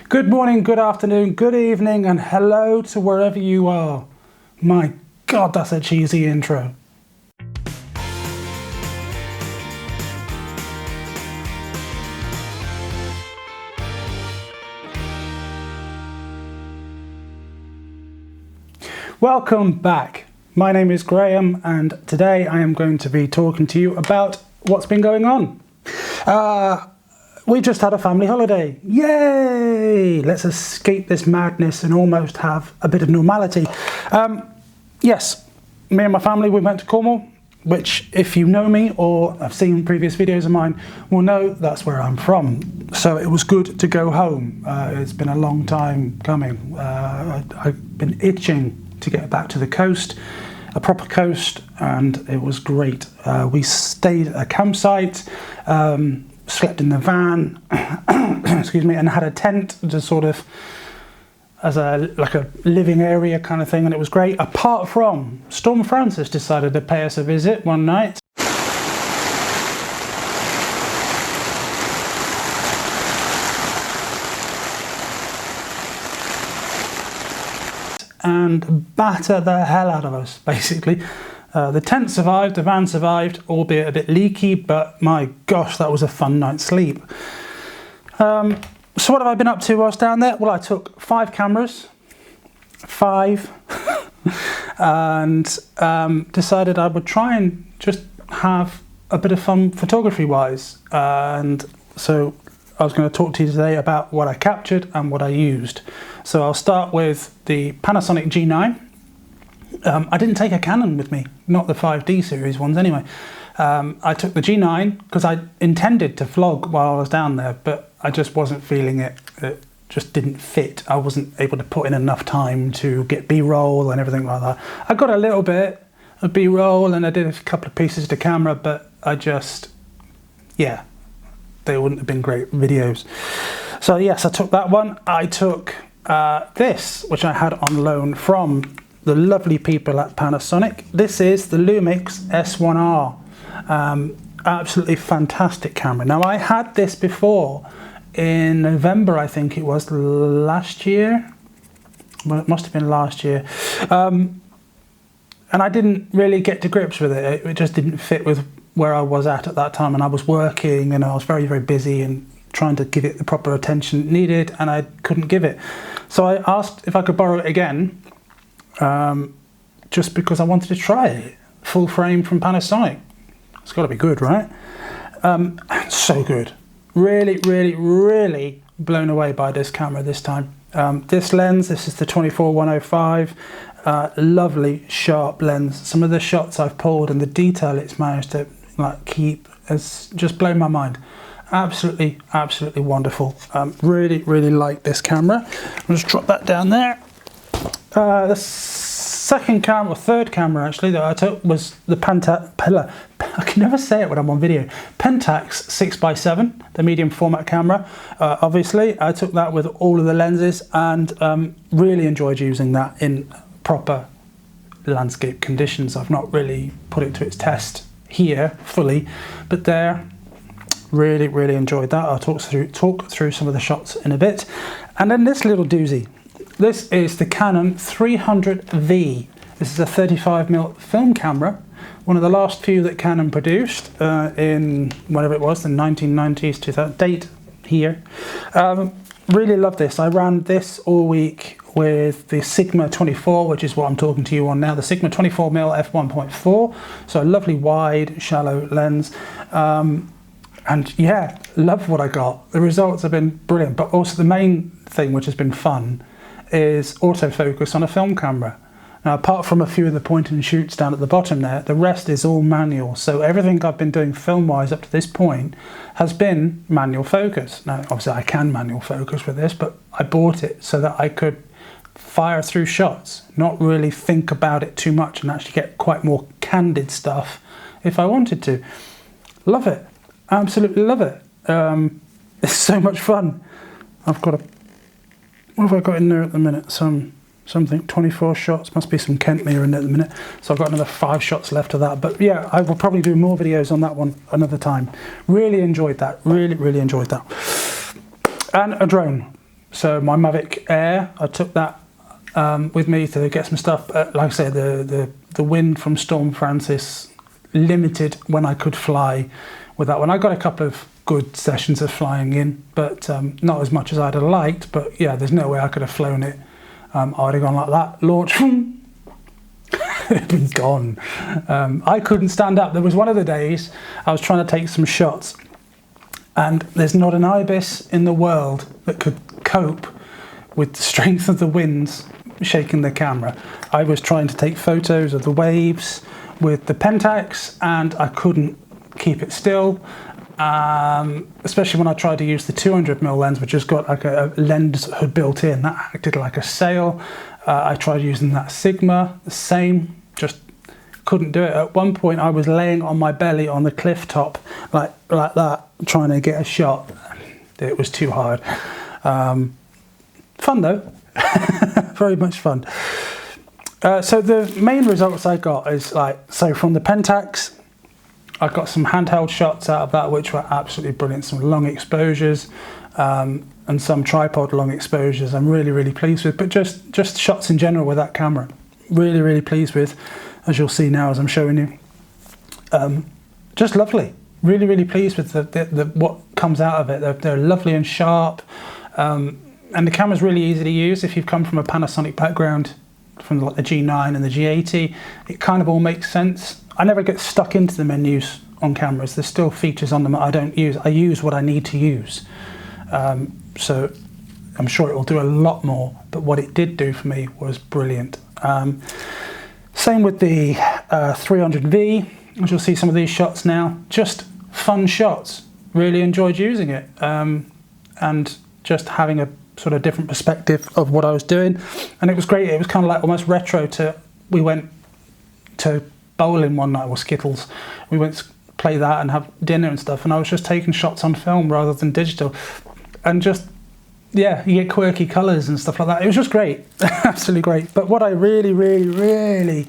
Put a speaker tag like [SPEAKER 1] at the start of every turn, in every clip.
[SPEAKER 1] Good morning, good afternoon, good evening, and hello to wherever you are. My God, that's a cheesy intro. Welcome back. My name is Graham, and today I am going to be talking to you about what's been going on. We just had a family holiday. Yay! Let's escape this madness and almost have a bit of normality. Yes, me and my family, we went to Cornwall, which if you know me or have seen previous videos of mine will know that's where I'm from. So it was good to go home. It's been a long time coming. I've been itching to get back to the coast, a proper coast, and it was great. We stayed at a campsite, slept in the van, excuse me, and had a tent to sort of as like a living area kind of thing, and it was great. Apart from Storm Francis decided to pay us a visit one night. And batter the hell out of us, basically. The tent survived, the van survived, albeit a bit leaky, but my gosh, that was a fun night's sleep. So what have I been up to whilst down there? Well, I took 5 cameras, and decided I would try and just have a bit of fun photography-wise. And so I was going to talk to you today about what I captured and what I used. So I'll start with the Panasonic G9. I didn't take a Canon with me, not the 5D series ones anyway. I took the G9 because I intended to vlog while I was down there, but I just wasn't feeling it. It just didn't fit. I wasn't able to put in enough time to get B-roll and everything like that. I got a little bit of B-roll and I did a couple of pieces to camera, but I just, yeah, they wouldn't have been great videos. So yes, I took that one. I took this, which I had on loan from the lovely people at Panasonic. This is the Lumix S1R. Absolutely fantastic camera. Now I had this before in November, I think it was last year. Well, it must have been last year. And I didn't really get to grips with it. It just didn't fit with where I was at that time, and I was working and I was very, very busy and trying to give it the proper attention it needed, and I couldn't give it. So I asked if I could borrow it again, just because I wanted to try it. Full frame from Panasonic. It's got to be good, right? So good. Really, really, really blown away by this camera this time. This lens, this is the 24-105. Lovely sharp lens. Some of the shots I've pulled and the detail it's managed to keep has just blown my mind. Absolutely, absolutely wonderful. Really, really like this camera. I'll just drop that down there. The second camera, or third camera actually, that I took was the Pentax. I can never say it when I'm on video. Pentax 6x7, the medium format camera. Obviously, I took that with all of the lenses and really enjoyed using that in proper landscape conditions. I've not really put it to its test here fully, but there, really, really enjoyed that. I'll talk through some of the shots in a bit. And then this little doozy. This is the Canon 300V. This is a 35mm film camera, one of the last few that Canon produced in whatever it was, the 1990s, 2000 date here. Really love this. I ran this all week with the Sigma 24, which is what I'm talking to you on now, the Sigma 24mm f1.4, so a lovely wide, shallow lens. And yeah, love what I got. The results have been brilliant, but also the main thing which has been fun is autofocus on a film camera. Now, apart from a few of the point and shoots down at the bottom there, the rest is all manual. So everything I've been doing film-wise up to this point has been manual focus. Now, obviously I can manual focus with this, but I bought it so that I could fire through shots, not really think about it too much and actually get quite more candid stuff if I wanted to. Love it. Absolutely love it. It's so much fun. I've got what have I got in there at the minute? Something 24 shots, must be some Kentmere in there at the minute. So I've got another 5 shots left of that. But yeah, I will probably do more videos on that one another time. Really enjoyed that. Really, really enjoyed that. And a drone. So my Mavic Air, I took that with me to get some stuff. Like I said, the wind from Storm Francis limited when I could fly with that one. I got a couple of good sessions of flying in, but not as much as I'd have liked. But yeah, there's no way I could have flown it. I would have gone like that, launch, it'd been gone. I couldn't stand up. There was one of the days I was trying to take some shots, and there's not an ibis in the world that could cope with the strength of the winds shaking the camera. I was trying to take photos of the waves with the Pentax, and I couldn't keep it still, especially when I tried to use the 200mm lens, which has got like a lens hood built in that acted like a sail. I tried using that Sigma, the same, just couldn't do it. At one point I was laying on my belly on the cliff top like that, trying to get a shot. It was too hard. Fun though. Very much fun. So the main results I got is so from the Pentax, I got some handheld shots out of that which were absolutely brilliant, some long exposures, and some tripod long exposures I'm really pleased with, but just shots in general with that camera, really pleased with, as you'll see now as I'm showing you. Just lovely, really pleased with the what comes out of it. They're lovely and sharp, and the camera's really easy to use. If you've come from a Panasonic background, from like the G9 and the G80, it kind of all makes sense. I never get stuck into the menus on cameras. There's still features on them that I don't use. I use what I need to use. So I'm sure it will do a lot more, but what it did do for me was brilliant. Same with the 300V, as you'll see some of these shots now, just fun shots. Really enjoyed using it, and just having a sort of different perspective of what I was doing, and it was great. It was kind of like almost retro to, we went to bowling one night, or Skittles, we went to play that and have dinner and stuff, and I was just taking shots on film rather than digital, and just, yeah, you get quirky colours and stuff like that. It was just great. Absolutely great. But what I really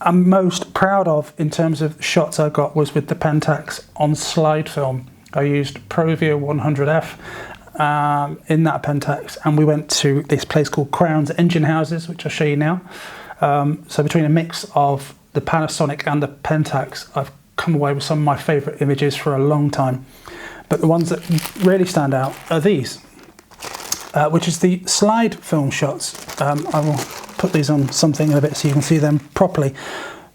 [SPEAKER 1] am most proud of in terms of shots I got was with the Pentax on slide film. I used Provia 100F in that Pentax, and we went to this place called Crown's Engine Houses, which I'll show you now. So between a mix of the Panasonic and the Pentax, I've come away with some of my favourite images for a long time. But the ones that really stand out are these, which is the slide film shots. I will put these on something in a bit so you can see them properly.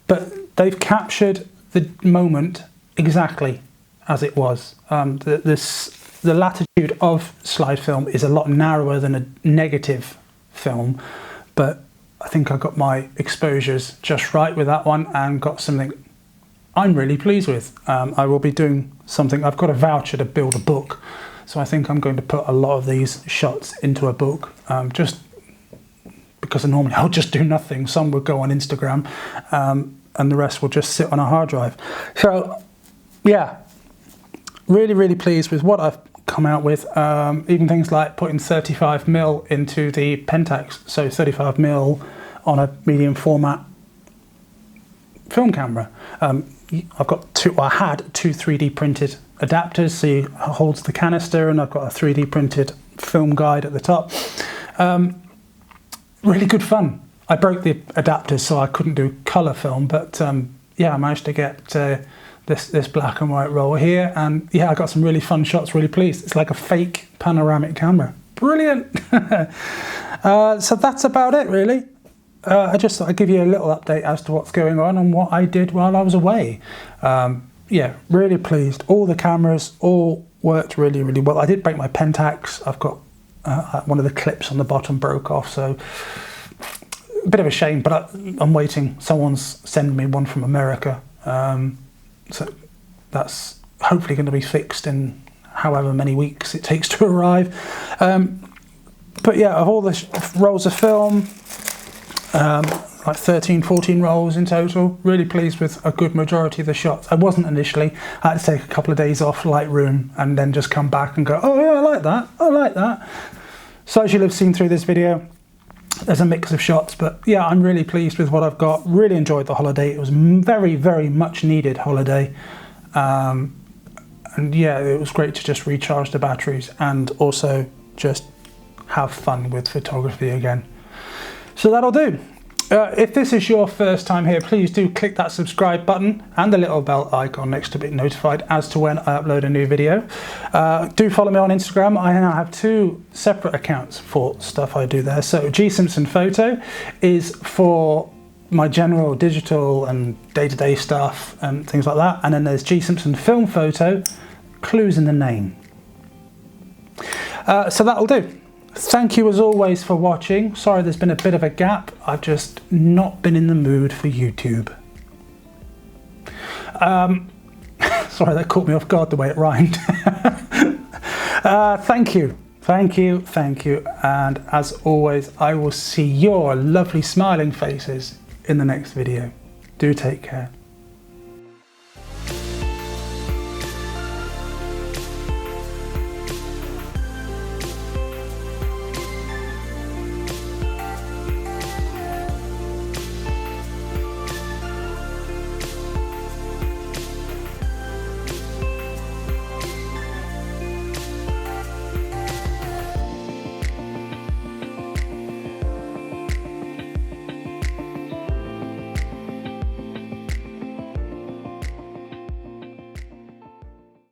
[SPEAKER 1] But they've captured the moment exactly as it was. The latitude of slide film is a lot narrower than a negative film, but I think I got my exposures just right with that one and got something I'm really pleased with. I will be doing something, I've got a voucher to build a book, so I think I'm going to put a lot of these shots into a book, just because normally I'll just do nothing. Some will go on Instagram, and the rest will just sit on a hard drive. So yeah, really pleased with what I've come out with. Even things like putting 35mm into the Pentax, so 35mm on a medium format film camera. I've got I had two 3D printed adapters, so it holds the canister, and I've got a 3D printed film guide at the top. Really good fun. I broke the adapters, so I couldn't do colour film, but yeah, I managed to get this black and white roll here, and yeah, I got some really fun shots, really pleased. It's like a fake panoramic camera. Brilliant. So that's about it, really. I just thought I'd give you a little update as to what's going on and what I did while I was away. Yeah, really pleased. All the cameras all worked really well. I did break my Pentax. I've got one of the clips on the bottom broke off, so a bit of a shame, but I'm waiting. Someone's sending me one from America. So that's hopefully going to be fixed in however many weeks it takes to arrive. But yeah, of all the rolls of film, like 13, 14 rolls in total, really pleased with a good majority of the shots. I wasn't initially. I had to take a couple of days off Lightroom and then just come back and go, oh yeah, I like that. So as you'll have seen through this video, there's a mix of shots, but yeah, I'm really pleased with what I've got. Really enjoyed the holiday. It was very much needed holiday. And yeah, it was great to just recharge the batteries and also just have fun with photography again. So that'll do. If this is your first time here, please do click that subscribe button and the little bell icon next to be notified as to when I upload a new video. Do follow me on Instagram. I now have 2 separate accounts for stuff I do there. So G Simpson Photo is for my general digital and day-to-day stuff and things like that. And then there's G Simpson Film Photo, clues in the name. So that'll do. Thank you as always for watching. Sorry there's been a bit of a gap. I've just not been in the mood for YouTube. Sorry, that caught me off guard the way it rhymed. Thank you. Thank you, thank you. And as always, I will see your lovely smiling faces in the next video. Do take care.